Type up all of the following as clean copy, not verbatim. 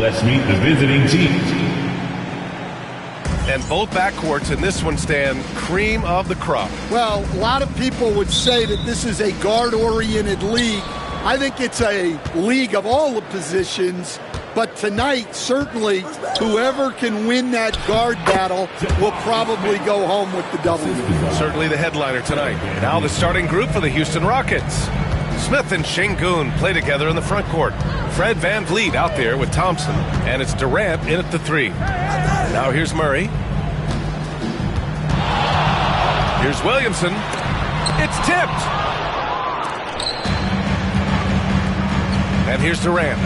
Let's meet the visiting teams. And both backcourts in this one stand cream of the crop. Well, a lot of people would say that this is a guard-oriented league. I think it's a league of all the positions. But tonight, certainly, whoever can win that guard battle will probably go home with the W. Certainly the headliner tonight. Now the starting group for the Houston Rockets. Smith and Sengun play together in the front court. Fred VanVleet out there with Thompson. And it's Durant in at the 3. Now here's Murray. Here's Williamson. It's tipped. And here's Durant.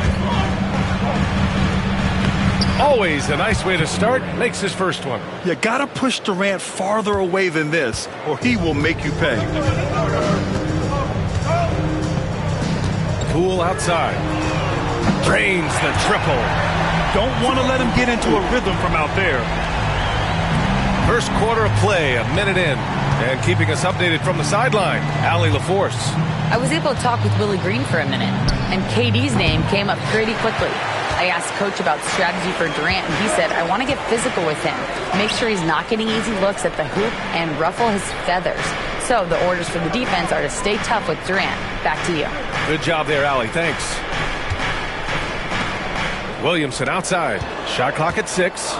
Always a nice way to start. Makes his first one. You gotta push Durant farther away than this, or he will make you pay. Poole outside. Drains the triple. Don't want to let him get into a rhythm from out there. First quarter of play, a minute in. And keeping us updated from the sideline, Allie LaForce. I was able to talk with Willie Green for a minute, and KD's name came up pretty quickly. I asked Coach about strategy for Durant, and he said, I want to get physical with him, make sure he's not getting easy looks at the hoop, and ruffle his feathers. So the orders for the defense are to stay tough with Durant. Back to you. Good job there, Allie. Thanks. Williamson outside. Shot clock at 6.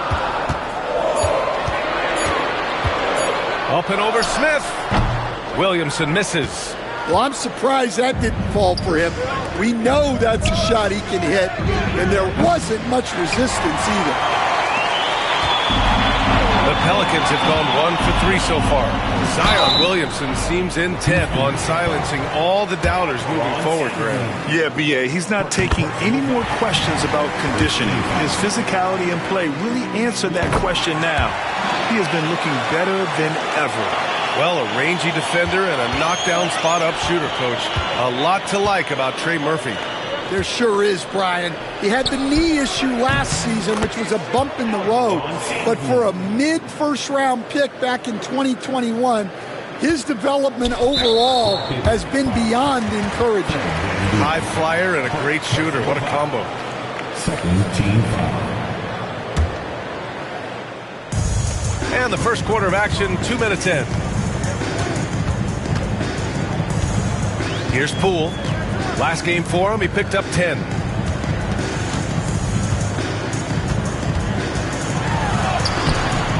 Up and over Smith. Williamson misses. Well, I'm surprised that didn't fall for him. We know that's a shot he can hit, and there wasn't much resistance either. The Pelicans have gone 1 for 3 so far. Zion Williamson seems intent on silencing all the doubters moving forward, Graham. Yeah, B.A., he's not taking any more questions about conditioning. His physicality and play really answered that question now. He has been looking better than ever. Well, a rangy defender and a knockdown spot-up shooter, Coach. A lot to like about Trey Murphy. There sure is, Brian. He had the knee issue last season, which was a bump in the road. But for a mid-first-round pick back in 2021, his development overall has been beyond encouraging. High flyer and a great shooter. What a combo. Second team foul. And the first quarter of action, 2 minutes in. Here's Poole. Last game for him, he picked up 10.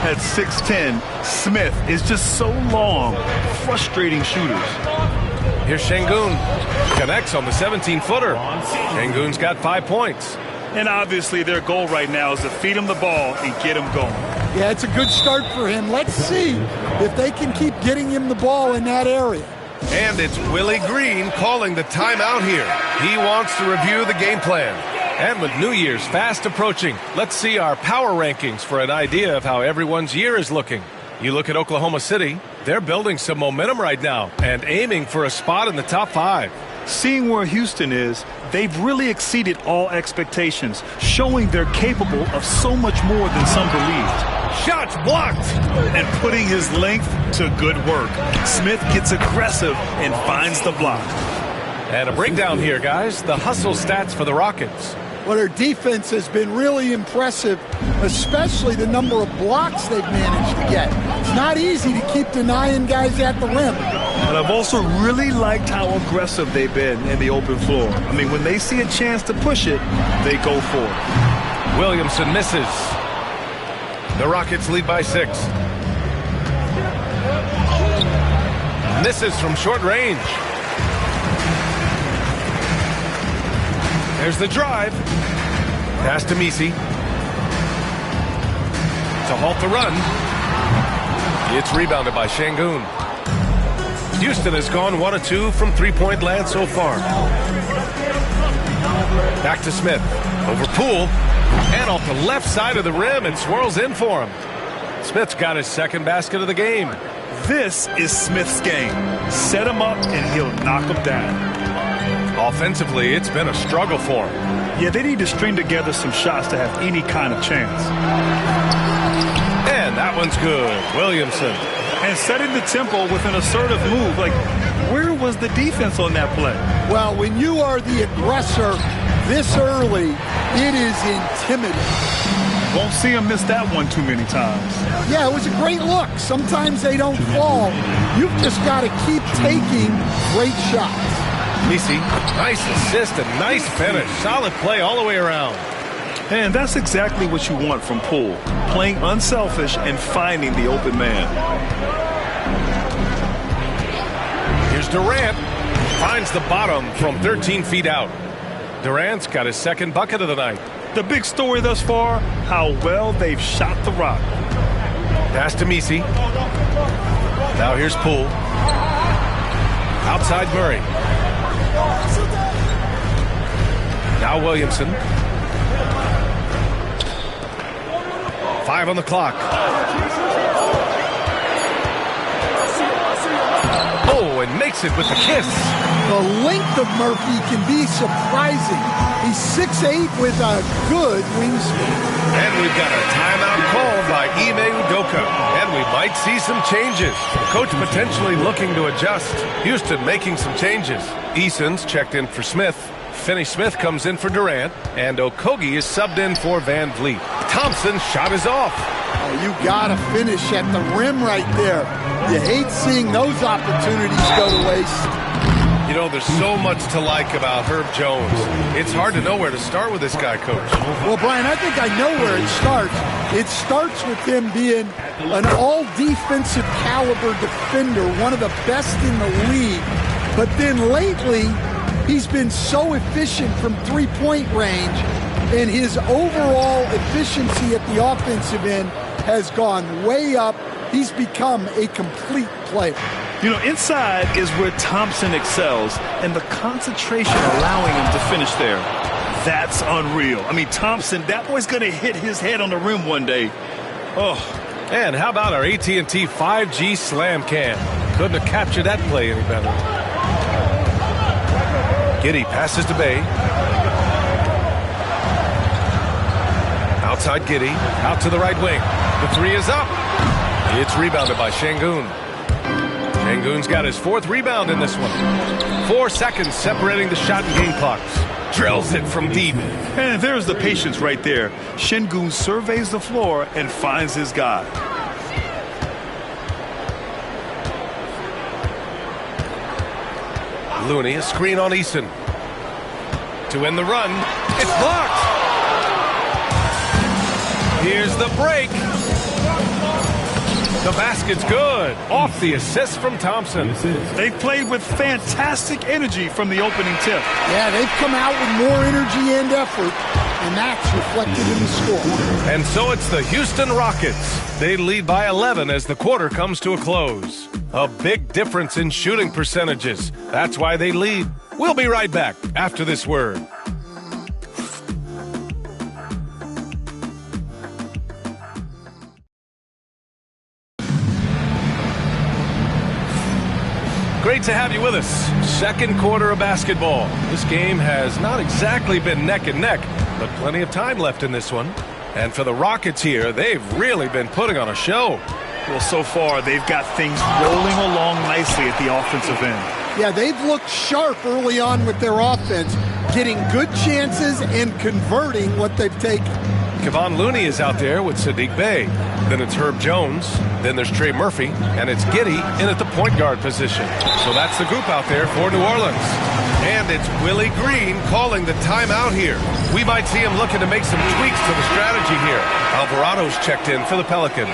At 6'10", Smith is just so long, frustrating shooters. Here's Sengun. Connects on the 17-footer. Sengun's got 5 points. And obviously their goal right now is to feed him the ball and get him going. Yeah, it's a good start for him. Let's see if they can keep getting him the ball in that area. And it's Willie Green calling the timeout here. He wants to review the game plan. And with New Year's fast approaching, let's see our power rankings for an idea of how everyone's year is looking. You look at Oklahoma City, they're building some momentum right now and aiming for a spot in the top 5. Seeing where Houston is, they've really exceeded all expectations, showing they're capable of so much more than some believed. Shots blocked! And putting his length to good work. Smith gets aggressive and finds the block. And a breakdown here, guys. The hustle stats for the Rockets. Well, their defense has been really impressive, especially the number of blocks they've managed to get. It's not easy to keep denying guys at the rim. But I've also really liked how aggressive they've been in the open floor. I mean, when they see a chance to push it, they go for it. Williamson misses. The Rockets lead by 6. Misses from short range. There's the drive. Pass to Messi. To halt the run. It's rebounded by Sengun. Houston has gone 1 of 2 from three-point land so far. Back to Smith. Over Poole. And off the left side of the rim, it swirls in for him. Smith's got his second basket of the game. This is Smith's game. Set him up and he'll knock him down. Offensively, it's been a struggle for him. Yeah, they need to string together some shots to have any kind of chance. And that one's good. Williamson. And setting the tempo with an assertive move. Like, where was the defense on that play? Well, when you are the aggressor, this early, it is intimidating. Won't see him miss that one too many times. Yeah, it was a great look. Sometimes they don't fall. You've just got to keep taking great shots. Messi, nice assist and nice finish. Solid play all the way around. And that's exactly what you want from Poole. Playing unselfish and finding the open man. Here's Durant. Finds the bottom from 13 feet out. Durant's got his second bucket of the night. The big story thus far, how well they've shot the rock. Pass to Messi. Now here's Poole. Outside Murray. Now Williamson. 5 on the clock. Oh, and makes it with the kiss. The length of Murphy can be surprising. He's 6'8" with a good wingspan. And we've got a timeout called by Ime Udoka. And we might see some changes. The coach potentially looking to adjust. Houston making some changes. Eason's checked in for Smith. Finney-Smith comes in for Durant. And Okogie is subbed in for Van Vliet. Thompson's shot is off. Oh, you got to finish at the rim right there. You hate seeing those opportunities go to waste. You know, there's so much to like about Herb Jones. It's hard to know where to start with this guy, Coach. Well, Brian, I think I know where it starts. It starts with him being an all-defensive caliber defender, one of the best in the league. But then lately, he's been so efficient from three-point range, and his overall efficiency at the offensive end has gone way up. He's become a complete player. You know, inside is where Thompson excels, and the concentration allowing him to finish there. That's unreal. I mean, Thompson, that boy's going to hit his head on the rim one day. Oh. And how about our AT&T 5G Slam Cam? Couldn't have captured that play any better. Giddey passes to Bey. Outside Giddey, out to the right wing. The three is up. It's rebounded by Şengün. Şengün's got his fourth rebound in this one. 4 seconds separating the shot and game clocks. Drills it from deep. And there's the patience right there. Şengün surveys the floor and finds his guy. Looney, a screen on Eason. To end the run. It's blocked. Here's the break. The basket's good. Off the assist from Thompson. They played with fantastic energy from the opening tip. Yeah, they've come out with more energy and effort, and that's reflected in the score. And so it's the Houston Rockets. They lead by 11 as the quarter comes to a close. A big difference in shooting percentages. That's why they lead. We'll be right back after this word. Great to have you with us. Second quarter of basketball. This game has not exactly been neck and neck, but plenty of time left in this one. And for the Rockets here, they've really been putting on a show. Well, so far, they've got things rolling along nicely at the offensive end. Yeah, they've looked sharp early on with their offense, getting good chances and converting what they've taken. Kevon Looney is out there with Saddiq Bey. Then it's Herb Jones. Then there's Trey Murphy. And it's Giddey in at the point guard position. So that's the group out there for New Orleans. And it's Willie Green calling the timeout here. We might see him looking to make some tweaks to the strategy here. Alvarado's checked in for the Pelicans.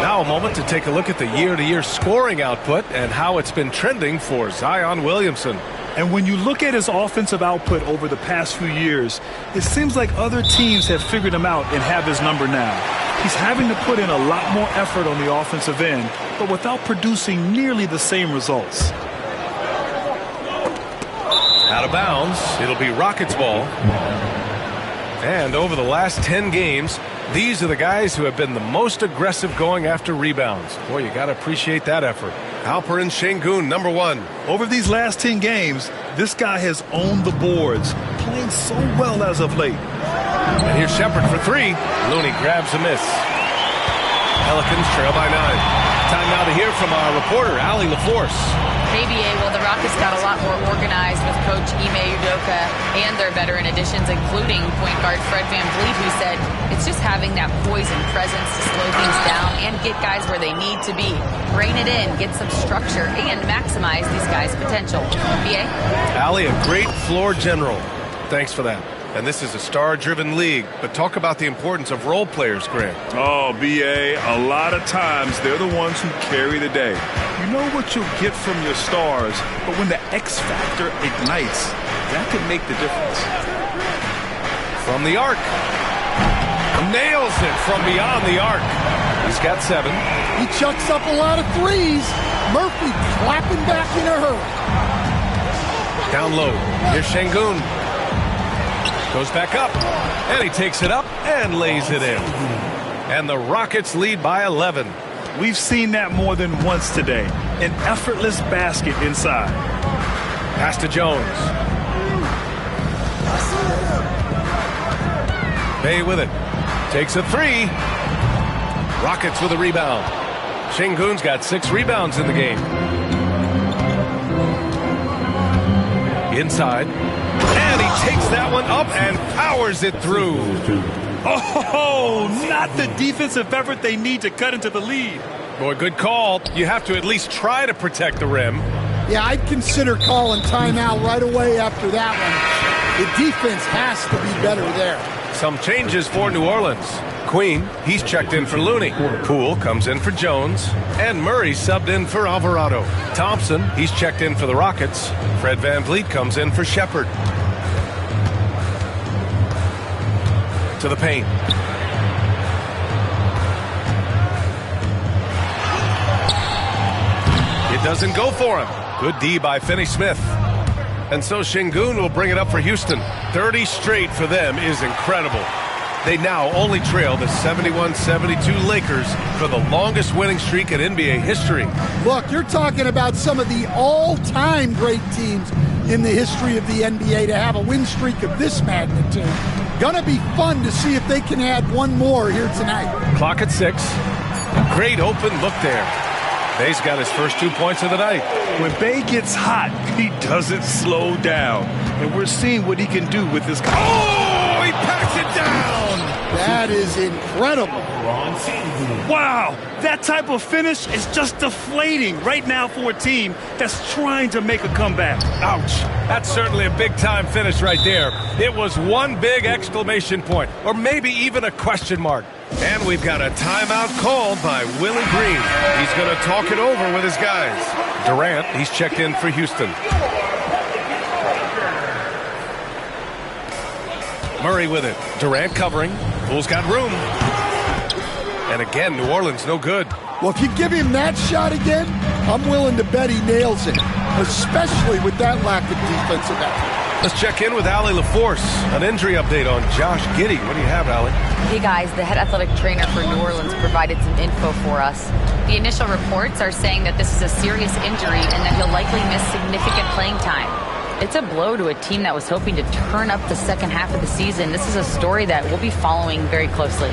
Now a moment to take a look at the year-to-year scoring output and how it's been trending for Zion Williamson. And when you look at his offensive output over the past few years, it seems like other teams have figured him out and have his number now. He's having to put in a lot more effort on the offensive end, but without producing nearly the same results. Out of bounds, it'll be Rockets ball. And over the last 10 games, these are the guys who have been the most aggressive going after rebounds. Boy, you got to appreciate that effort. Alperen Şengün, number 1. Over these last 10 games, this guy has owned the boards, playing so well as of late. And here's Shepherd for 3. Looney grabs a miss. Pelicans trail by 9. Time now to hear from our reporter, Allie LaForce. KBA, well, the Rockets got a lot more organized with Coach Ime Udoka and their veteran additions, including point guard Fred VanVleet, who said it's just having that poise and presence to slow things down and get guys where they need to be. Rein it in, get some structure, and maximize these guys' potential. BA? Allie, a great floor general. Thanks for that. And this is a star-driven league, but talk about the importance of role players, Grant. Oh, BA, a lot of times they're the ones who carry the day. You know what you'll get from your stars, but when the X factor ignites, that can make the difference. From the arc. Nails it from beyond the arc. He's got 7. He chucks up a lot of threes. Murphy clapping back in a hurry. Down low. Here's Şengün. Goes back up, and he takes it up and lays it in. And the Rockets lead by 11. We've seen that more than once today. An effortless basket inside. Pass to Jones. Bay with it. Takes a 3. Rockets with a rebound. Şengün's got 6 rebounds in the game. Inside. And he takes that one up and powers it through. Oh, not the defensive effort they need to cut into the lead. Boy, good call. You have to at least try to protect the rim. Yeah, I'd consider calling timeout right away after that one. The defense has to be better there. Some changes for New Orleans. Queen, he's checked in for Looney. Poole comes in for Jones. And Murray subbed in for Alvarado. Thompson, he's checked in for the Rockets. Fred VanVleet comes in for Shepherd. To the paint. It doesn't go for him. Good D by Finney-Smith. And so Şengün will bring it up for Houston. 30 straight for them is incredible. They now only trail the 71-72 Lakers for the longest winning streak in NBA history. Look, you're talking about some of the all-time great teams in the history of the NBA to have a win streak of this magnitude. Gonna be fun to see if they can add one more here tonight. Clock at 6. Great open look there. Bay's got his first 2 points of the night. When Bay gets hot, he doesn't slow down. And we're seeing what he can do with his... Oh, he packs it down! That is incredible. Wow, that type of finish is just deflating right now for a team that's trying to make a comeback. Ouch. That's certainly a big-time finish right there. It was one big exclamation point, or maybe even a question mark. And we've got a timeout called by Willie Green. He's going to talk it over with his guys. Durant, he's checked in for Houston. Murray with it. Durant covering. Poole's got room. And again, New Orleans no good. Well, if you give him that shot again, I'm willing to bet he nails it, especially with that lack of defensive effort. Let's check in with Allie LaForce. An injury update on Josh Giddey. What do you have, Allie? Hey guys, the head athletic trainer for New Orleans provided some info for us. The initial reports are saying that this is a serious injury and that he'll likely miss significant playing time. It's a blow to a team that was hoping to turn up the second half of the season. This is a story that we'll be following very closely.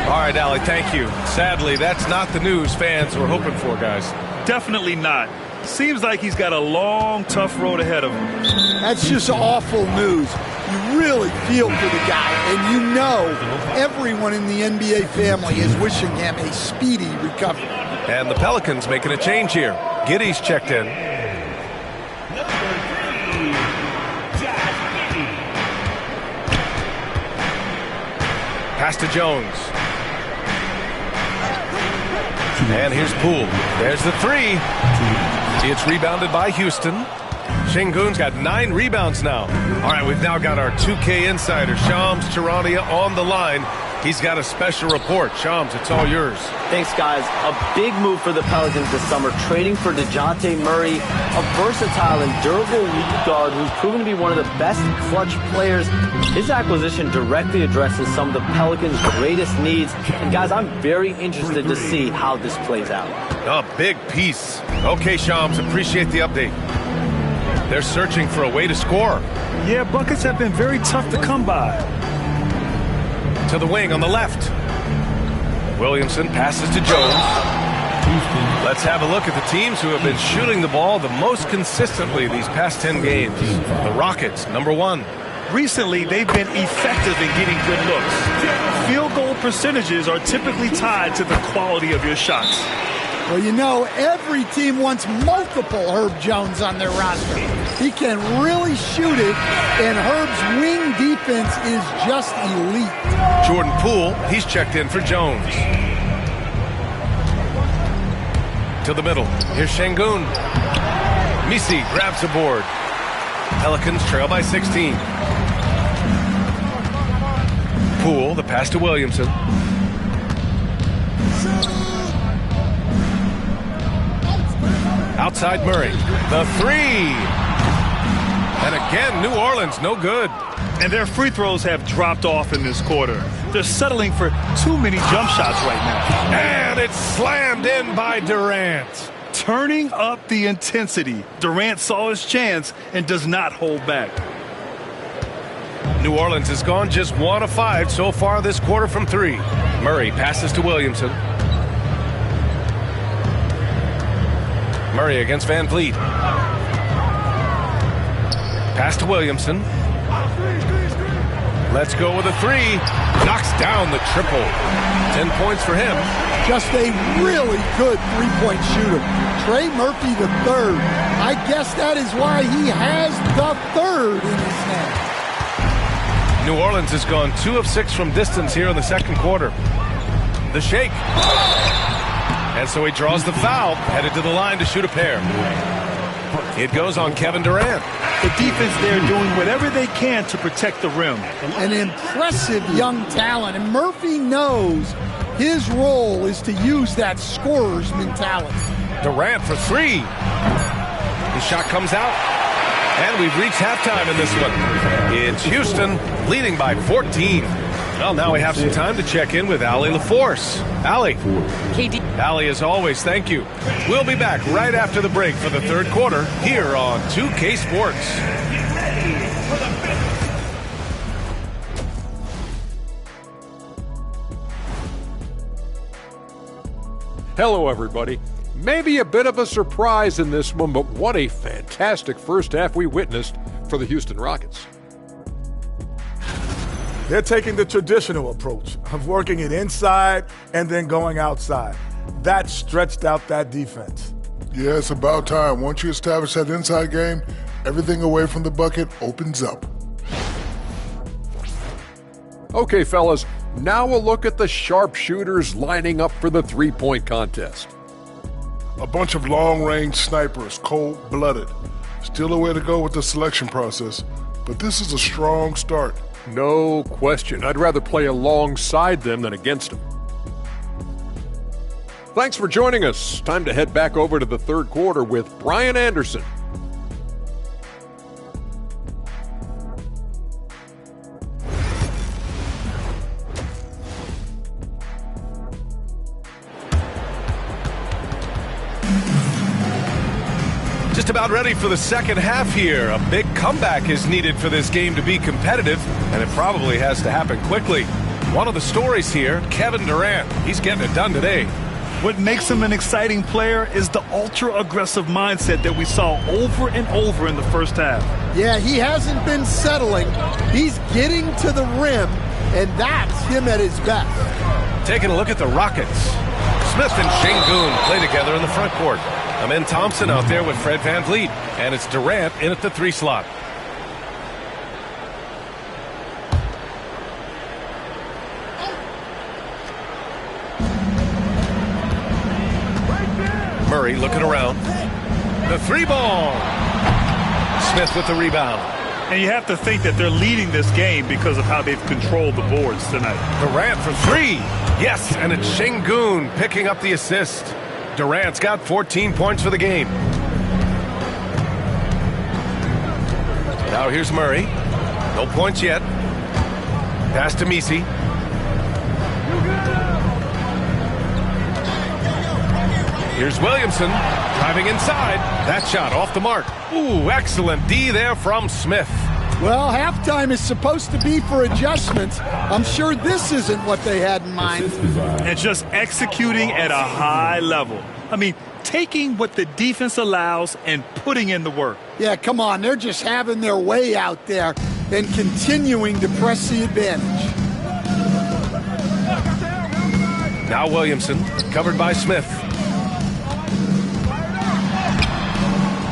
All right, Allie, thank you. Sadly, that's not the news fans were hoping for, guys. Definitely not. Seems like he's got a long, tough road ahead of him. That's just awful news. You really feel for the guy, and you know everyone in the NBA family is wishing him a speedy recovery. And the Pelicans making a change here. Giddey's checked in. Pass to Jones. And here's Poole. There's the 3. It's rebounded by Houston. Şengün's got 9 rebounds now. All right, we've now got our 2K insider, Shams Charania, on the line. He's got a special report. Shams, it's all yours. Thanks, guys. A big move for the Pelicans this summer, trading for DeJounte Murray, a versatile and durable lead guard who's proven to be one of the best clutch players. His acquisition directly addresses some of the Pelicans' greatest needs. And, guys, I'm very interested to see how this plays out. A big piece. Okay, Shams, appreciate the update. They're searching for a way to score. Yeah, buckets have been very tough to come by. To the wing on the left. Williamson passes to Jones. Let's have a look at the teams who have been shooting the ball the most consistently these past 10 games. The Rockets, number 1. Recently, they've been effective in getting good looks. Field goal percentages are typically tied to the quality of your shots. Well, you know, every team wants multiple Herb Jones on their roster. He can really shoot it, and Herb's wing defense is just elite. Jordan Poole, he's checked in for Jones. To the middle. Here's Şengün. Misi grabs the board. Pelicans trail by 16. Poole, the pass to Williamson. Outside Murray. The 3. And again, New Orleans, no good. And their free throws have dropped off in this quarter. They're settling for too many jump shots right now. And it's slammed in by Durant. Turning up the intensity. Durant saw his chance and does not hold back. New Orleans has gone just 1 of 5 so far this quarter from 3. Murray passes to Williamson. Murray against Van Vliet. Pass to Williamson. Let's go with a 3. Knocks down the triple. 10 points for him. Just a really good three-point shooter. Trey Murphy III. I guess that is why he has the 3rd in his name. New Orleans has gone 2 of 6 from distance here in the second quarter. The shake. And so he draws the foul, headed to the line to shoot a pair. It goes on Kevin Durant. The defense there doing whatever they can to protect the rim. An impressive young talent, and Murphy knows his role is to use that scorer's mentality. Durant for 3. His shot comes out. And we've reached halftime in this one. It's Houston leading by 14. Well, now we have some time to check in with Allie LaForce. Allie. KD. Allie, as always, thank you. We'll be back right after the break for the third quarter here on 2K Sports. Hello, everybody. Maybe a bit of a surprise in this one, but what a fantastic first half we witnessed for the Houston Rockets. They're taking the traditional approach of working it inside and then going outside. That stretched out that defense. Yeah, it's about time. Once you establish that inside game, everything away from the bucket opens up. Okay, fellas, now a look at the sharpshooters lining up for the three-point contest. A bunch of long-range snipers, cold-blooded. Still a way to go with the selection process, but this is a strong start. No question. I'd rather play alongside them than against them. Thanks for joining us. Time to head back over to the third quarter with Brian Anderson. Just about ready for the second half here. A big comeback is needed for this game to be competitive, and it probably has to happen quickly. One of the stories here, Kevin Durant. He's getting it done today. What makes him an exciting player is the ultra-aggressive mindset that we saw over and over in the first half. Yeah, he hasn't been settling. He's getting to the rim, and that's him at his best. Taking a look at the Rockets. Smith and Şengün play together in the front court. Amen Thompson out there with Fred Van Vliet, and it's Durant in at the 3 slot. Murray looking around. The 3 ball. Smith with the rebound. And you have to think that they're leading this game because of how they've controlled the boards tonight. Durant for 3. Yes, and it's Şengün picking up the assist. Durant's got 14 points for the game. Now here's Murray. No points yet. Pass to Misi. Here's Williamson driving inside. That shot off the mark. Ooh, excellent D there from Smith. Well, halftime is supposed to be for adjustments. I'm sure this isn't what they had in mind. And just executing at a high level. I mean, taking what the defense allows and putting in the work. Yeah, come on. They're just having their way out there and continuing to press the advantage. Now Williamson, covered by Smith.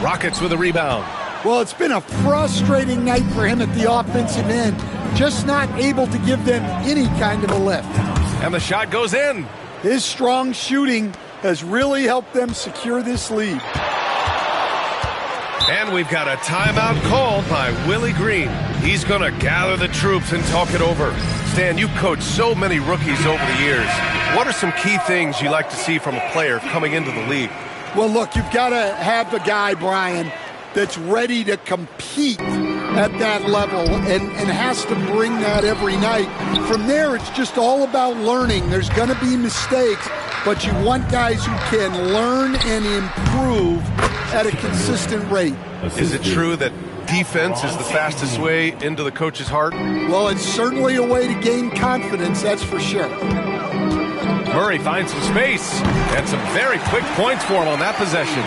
Rockets with a rebound. Well, it's been a frustrating night for him at the offensive end. Just not able to give them any kind of a lift. And the shot goes in. His strong shooting has really helped them secure this lead. And we've got a timeout called by Willie Green. He's going to gather the troops and talk it over. Stan, you coached so many rookies over the years. What are some key things you like to see from a player coming into the league? Well, look, you've got to have a guy, Brian, that's ready to compete at that level and has to bring that every night. From there, it's just all about learning. There's going to be mistakes, but you want guys who can learn and improve at a consistent rate. Is it true that defense is the fastest way into the coach's heart? Well, it's certainly a way to gain confidence, that's for sure. Murray finds some space and some very quick points for him on that possession.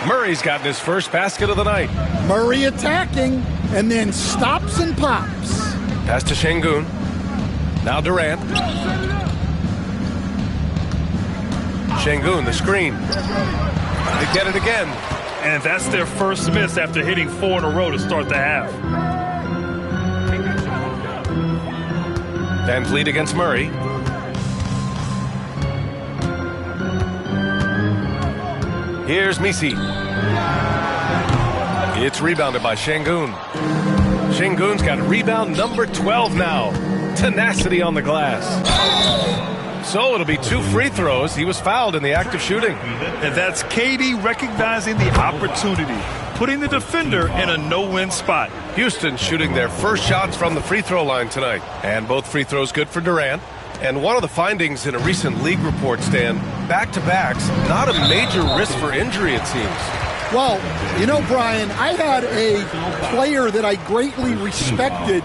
Murray's gotten his first basket of the night. Murray attacking and then stops and pops. Pass to Şengün. Now Durant. Şengün, the screen. They get it again. And that's their first miss after hitting 4 in a row to start the half. Van Vliet against Murray. Here's Misi. It's rebounded by Şengün. Şengün's got rebound number 12 now. Tenacity on the glass. So it'll be 2 free throws. He was fouled in the act of shooting. And that's KD recognizing the opportunity, putting the defender in a no-win spot. Houston shooting their first shots from the free throw line tonight. And both free throws good for Durant. And one of the findings in a recent league report, Stan, back-to-backs, not a major risk for injury, it seems. Well, you know, Brian, I had a player that I greatly respected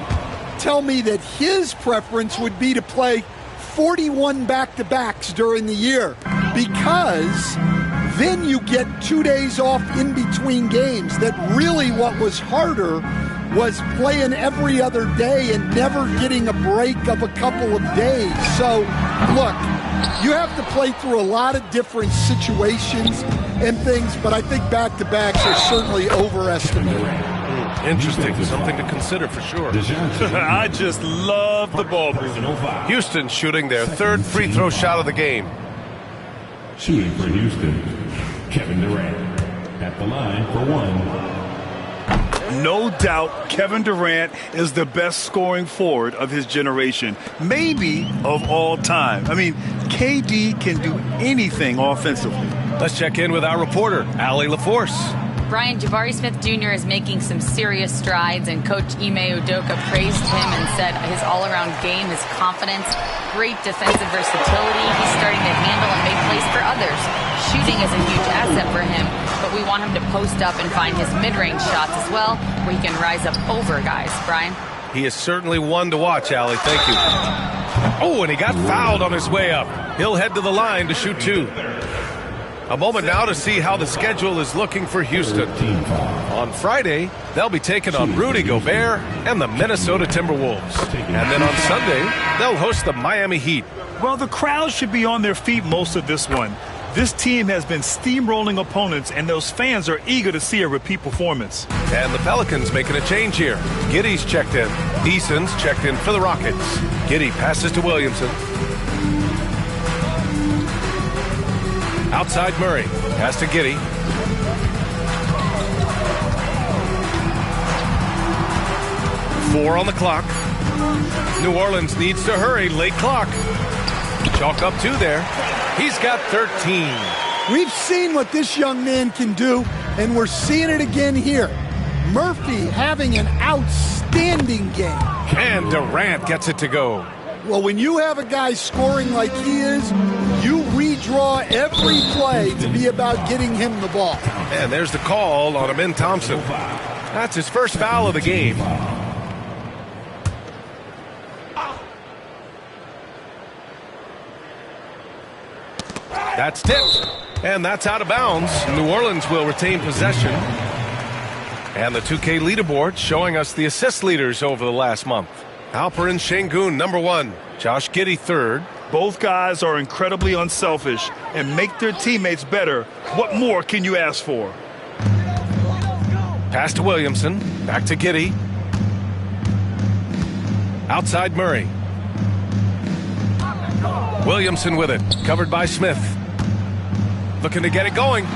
tell me that his preference would be to play 41 back-to-backs during the year because then you get 2 days off in between games. That really what was harder was playing every other day and never getting a break of a couple of days. So, look, you have to play through a lot of different situations and things, but I think back-to-backs are certainly overestimated. Interesting. Something to consider for sure. I just love the ball movement. Houston shooting their third free throw shot of the game. Shooting for Houston, Kevin Durant. At the line for 1. No doubt Kevin Durant is the best scoring forward of his generation, maybe of all time. I mean, KD can do anything offensively. Let's check in with our reporter, Allie LaForce. Brian, Jabari Smith Jr. is making some serious strides, and Coach Ime Udoka praised him and said his all-around game, his confidence, great defensive versatility. He's starting to handle and make plays for others. Shooting is a huge asset for him, but we want him to post up and find his mid-range shots as well, where he can rise up over guys. Brian? He is certainly one to watch, Allie. Thank you. Oh, and he got fouled on his way up. He'll head to the line to shoot 2. A moment now to see how the schedule is looking for Houston. On Friday, they'll be taking on Rudy Gobert and the Minnesota Timberwolves. And then on Sunday, they'll host the Miami Heat. Well, the crowd should be on their feet most of this one. This team has been steamrolling opponents, and those fans are eager to see a repeat performance. And the Pelicans making a change here. Giddey's checked in. Eason's checked in for the Rockets. Giddey passes to Williamson. Outside Murray. Pass to Giddey. Four on the clock. New Orleans needs to hurry. Late clock. Chalk up 2 there. He's got 13. We've seen what this young man can do, and we're seeing it again here. Murphy having an outstanding game. And Durant gets it to go. Well, when you have a guy scoring like he is, you redraw every play to be about getting him the ball. And there's the call on Amin Thompson. That's his first foul of the game. That's tipped. And that's out of bounds. New Orleans will retain possession. And the 2K leaderboard showing us the assist leaders over the last month. Alperen Şengün, number 1. Josh Giddey, 3rd. Both guys are incredibly unselfish and make their teammates better. What more can you ask for? Pass to Williamson. Back to Giddey. Outside Murray. Williamson with it. Covered by Smith. Looking to get it going.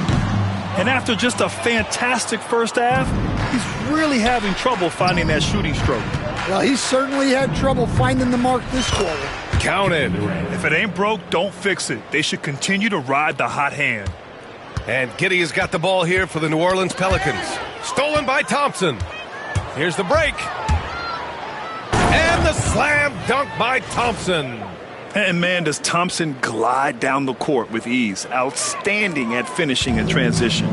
And after just a fantastic first half, he's really having trouble finding that shooting stroke. Well, he certainly had trouble finding the mark this quarter. Counted. If it ain't broke, don't fix it. They should continue to ride the hot hand. And Giddey has got the ball here for the New Orleans Pelicans. Stolen by Thompson. Here's the break. And the slam dunk by Thompson. And man, does Thompson glide down the court with ease. Outstanding at finishing in transition.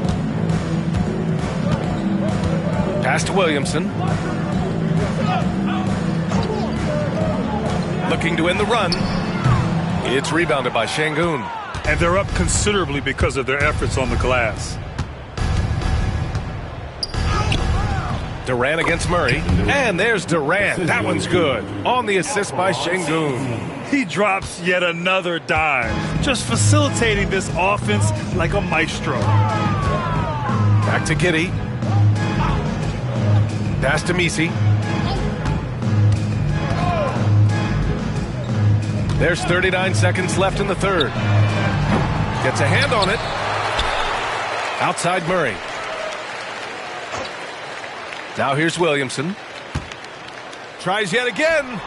Pass to Williamson. Looking to end the run. It's rebounded by Şengün. And they're up considerably because of their efforts on the glass. Durant against Murray. And there's Durant. That one's good. On the assist by Şengün. He drops yet another dime. Just facilitating this offense like a maestro. Back to Giddey. Pass to Messi. There's 39 seconds left in the third. Gets a hand on it. Outside Murray. Now here's Williamson. Tries yet again.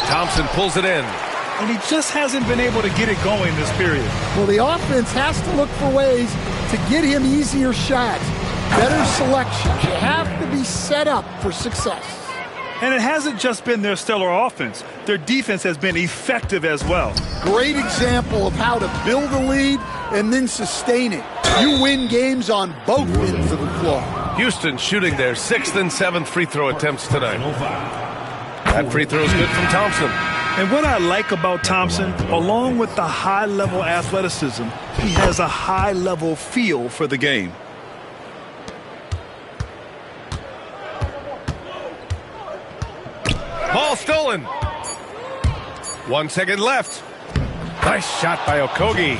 Thompson pulls it in. And he just hasn't been able to get it going this period. Well, the offense has to look for ways to get him easier shots, better selections. You have to be set up for success. And it hasn't just been their stellar offense. Their defense has been effective as well. Great example of how to build a lead and then sustain it. You win games on both ends of the floor. Houston shooting their 6th and 7th free throw attempts tonight. That free throw is good from Thompson. And what I like about Thompson, along with the high-level athleticism, he has a high-level feel for the game. Ball stolen. 1 second left. Nice shot by Okogie.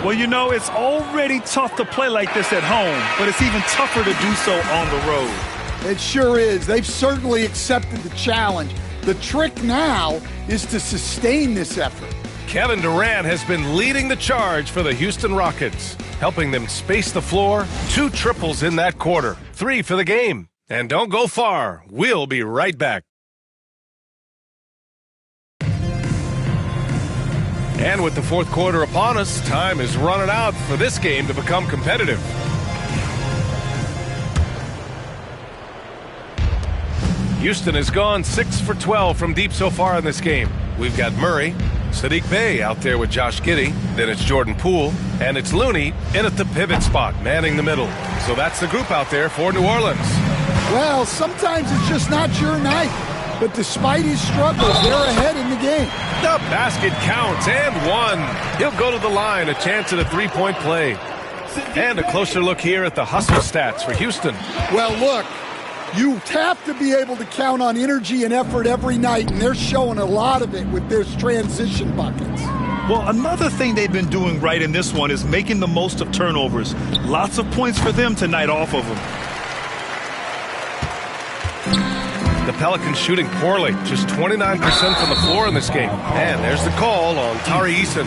Well, you know, it's already tough to play like this at home, but it's even tougher to do so on the road. It sure is. They've certainly accepted the challenge. The trick now is to sustain this effort. Kevin Durant has been leading the charge for the Houston Rockets, helping them space the floor. 2 triples in that quarter. 3 for the game. And don't go far. We'll be right back. And with the fourth quarter upon us, time is running out for this game to become competitive. Houston has gone 6 for 12 from deep so far in this game. We've got Murray, Saddiq Bey out there with Josh Giddey. Then it's Jordan Poole, and it's Looney in at the pivot spot, manning the middle. So that's the group out there for New Orleans. Well, sometimes it's just not your night. But despite his struggles, they're ahead in the game. The basket counts, and 1. He'll go to the line, a chance at a three-point play. And a closer look here at the hustle stats for Houston. Well, look, you have to be able to count on energy and effort every night, and they're showing a lot of it with their transition buckets. Well, another thing they've been doing right in this one is making the most of turnovers. Lots of points for them tonight off of them. The Pelicans shooting poorly, just 29% from the floor in this game. And there's the call on Tari Eason.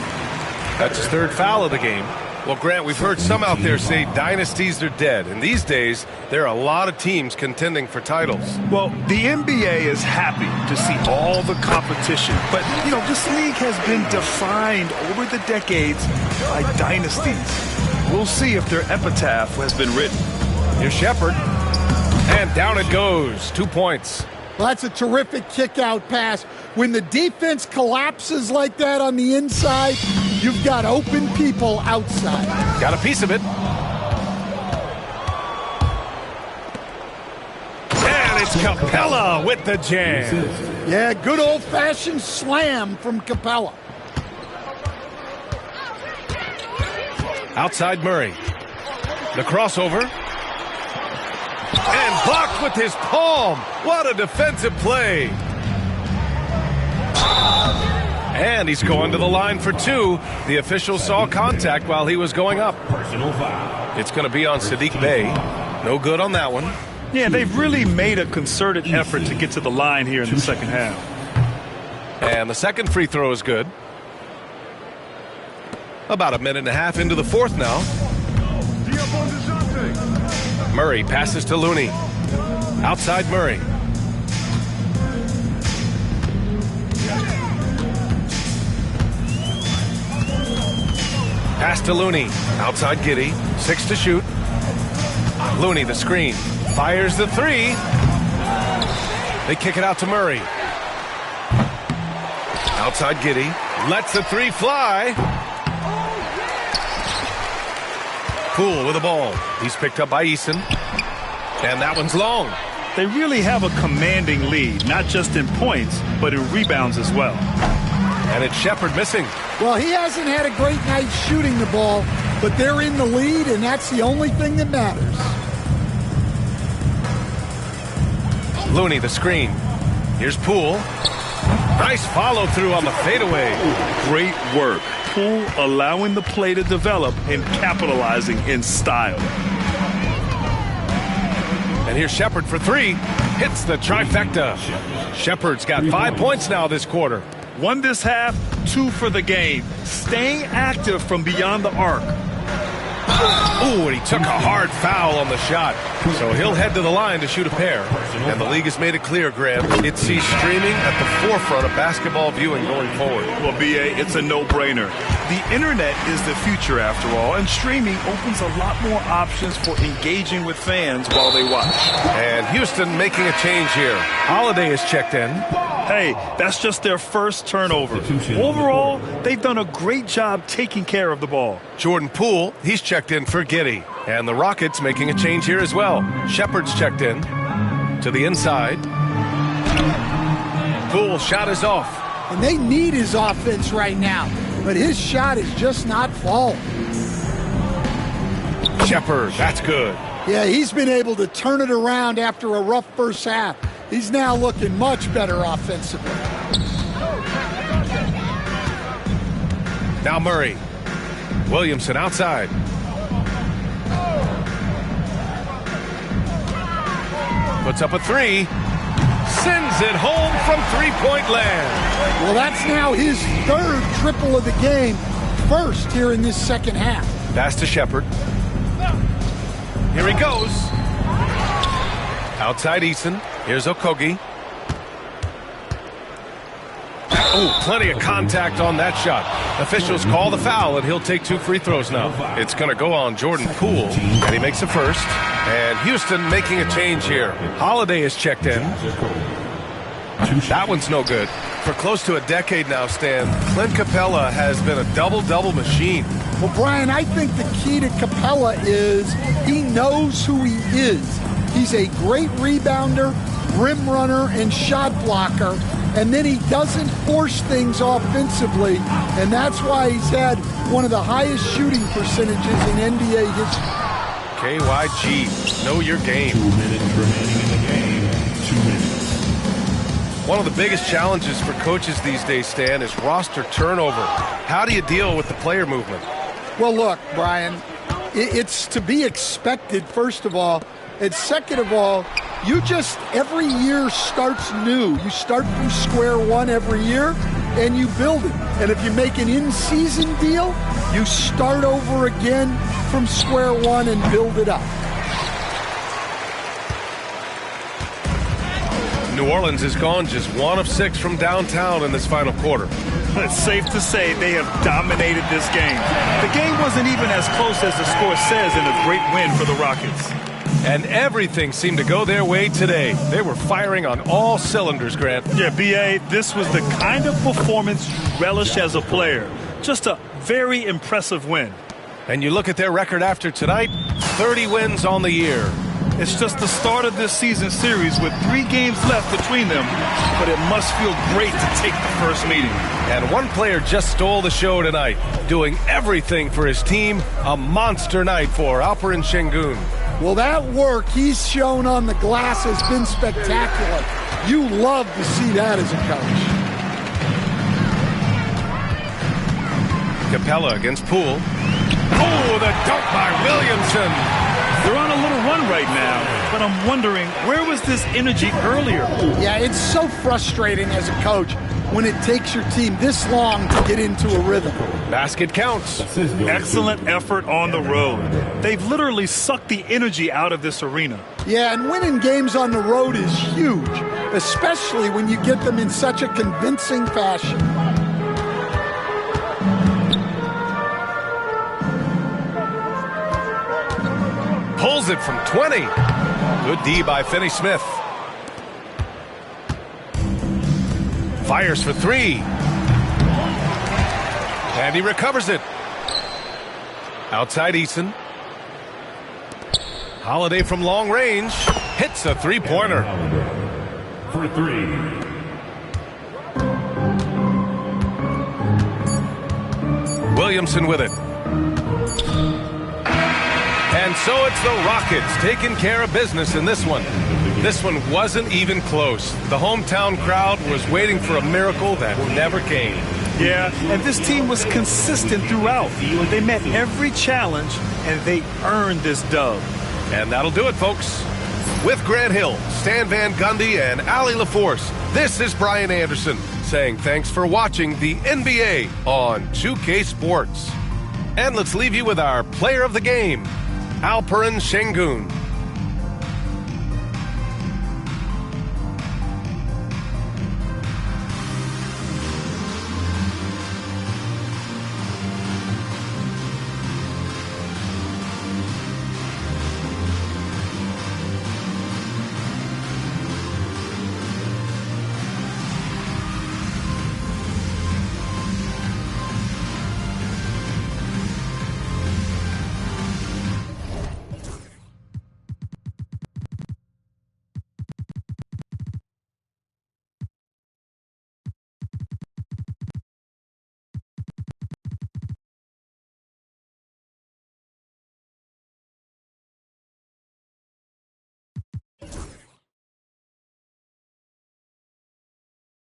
That's his 3rd foul of the game. Well, Grant, we've heard some out there say dynasties are dead. And these days, there are a lot of teams contending for titles. Well, the NBA is happy to see all the competition. But, you know, this league has been defined over the decades by dynasties. We'll see if their epitaph has been written. Here's Shepherd. And down it goes. 2 points. Well, that's a terrific kick-out pass. When the defense collapses like that on the inside, you've got open people outside. Got a piece of it. And it's Capella with the jam. Yeah, good old-fashioned slam from Capella. Outside Murray. The crossover. And blocked with his palm. What a defensive play. And he's going to the line for 2. The official saw contact while he was going up. Personal foul. It's going to be on Sadiq Bey. No good on that one. Yeah, they've really made a concerted effort to get to the line here in the second half. And the second free throw is good. About a minute and a half into the fourth now. Murray passes to Looney. Outside Murray. Pass to Looney. Outside Giddey. 6 to shoot. Looney the screen. Fires the 3. They kick it out to Murray. Outside Giddey. Lets the 3 fly. Poole with the ball. He's picked up by Eason. And that one's long. They really have a commanding lead, not just in points, but in rebounds as well. And it's Shepherd missing. Well, he hasn't had a great night shooting the ball, but they're in the lead, and that's the only thing that matters. Looney the screen. Here's Poole. Nice follow through on the fadeaway. Great work. Poole allowing the play to develop and capitalizing in style. And here's Shepherd for 3. Hits the trifecta. Shepherd's got 5 points now this quarter. 1 this half, 2 for the game. Staying active from beyond the arc. Ooh, and he took a hard foul on the shot. So he'll head to the line to shoot a pair. And the league has made it clear, Graham, it sees streaming at the forefront of basketball viewing going forward. Well, B.A., it's a no-brainer. The internet is the future, after all, and streaming opens a lot more options for engaging with fans while they watch. And Houston making a change here. Holiday is checked in. Hey, that's just their first turnover. Overall, they've done a great job taking care of the ball. Jordan Poole, he's checked in for Giddey. And the Rockets making a change here as well. Shepherd's checked in to the inside. Poole shot is off. And they need his offense right now, but his shot is just not falling. Shepherd, that's good. Yeah, he's been able to turn it around after a rough first half. He's now looking much better offensively. Now Murray. Williamson outside. Puts up a 3. Sends it home from three-point land. Well, that's now his 3rd triple of the game. First here in this second half. Pass to Shepherd. Here he goes. Outside Eason. Here's Okogie. Oh, plenty of contact on that shot. Officials call the foul, and he'll take 2 free throws now. It's going to go on Jordan Poole, and he makes the first. And Houston making a change here. Holiday is checked in. That one's no good. For close to a decade now, Stan, Clint Capella has been a double-double machine. Well, Brian, I think the key to Capella is he knows who he is. He's a great rebounder, rim runner, and shot blocker. And then he doesn't force things offensively, and that's why he's had one of the highest shooting percentages in NBA history. KYG, know your game. 2 minutes remaining in the game. 2 minutes. One of the biggest challenges for coaches these days, Stan, is roster turnover. How do you deal with the player movement? Well, look, Brian, it's to be expected, first of all. And second of all, you just, every year starts new. You start from square one every year, and you build it. And if you make an in-season deal, you start over again from square one and build it up. New Orleans has gone just 1 of 6 from downtown in this final quarter. It's safe to say they have dominated this game. The game wasn't even as close as the score says in a great win for the Rockets. And everything seemed to go their way today. They were firing on all cylinders, Grant. Yeah, B.A., this was the kind of performance you relish as a player. Just a very impressive win. And you look at their record after tonight, 30 wins on the year. It's just the start of this season series with 3 games left between them, but it must feel great to take the first meeting. And one player just stole the show tonight, doing everything for his team. A monster night for Alperen Şengün. Well, that work he's shown on the glass has been spectacular. You love to see that as a coach. Capella against Poole. Oh, the dunk by Williamson. They're on a little run right now, but I'm wondering, where was this energy earlier? Yeah, it's so frustrating as a coach when it takes your team this long to get into a rhythm. Basket counts. Excellent effort on the road. They've literally sucked the energy out of this arena. Yeah, and winning games on the road is huge, especially when you get them in such a convincing fashion. Pulls it from 20. Good D by Finney-Smith. Fires for 3. And he recovers it. Outside Eason. Holiday from long range. Hits a three-pointer. For 3. Williamson with it. And so it's the Rockets taking care of business in this one. This one wasn't even close. The hometown crowd was waiting for a miracle that never came. Yeah, and this team was consistent throughout. They met every challenge, and they earned this dub. And that'll do it, folks. With Grant Hill, Stan Van Gundy, and Allie LaForce, this is Brian Anderson saying thanks for watching the NBA on 2K Sports. And let's leave you with our player of the game, Alperen Şengün.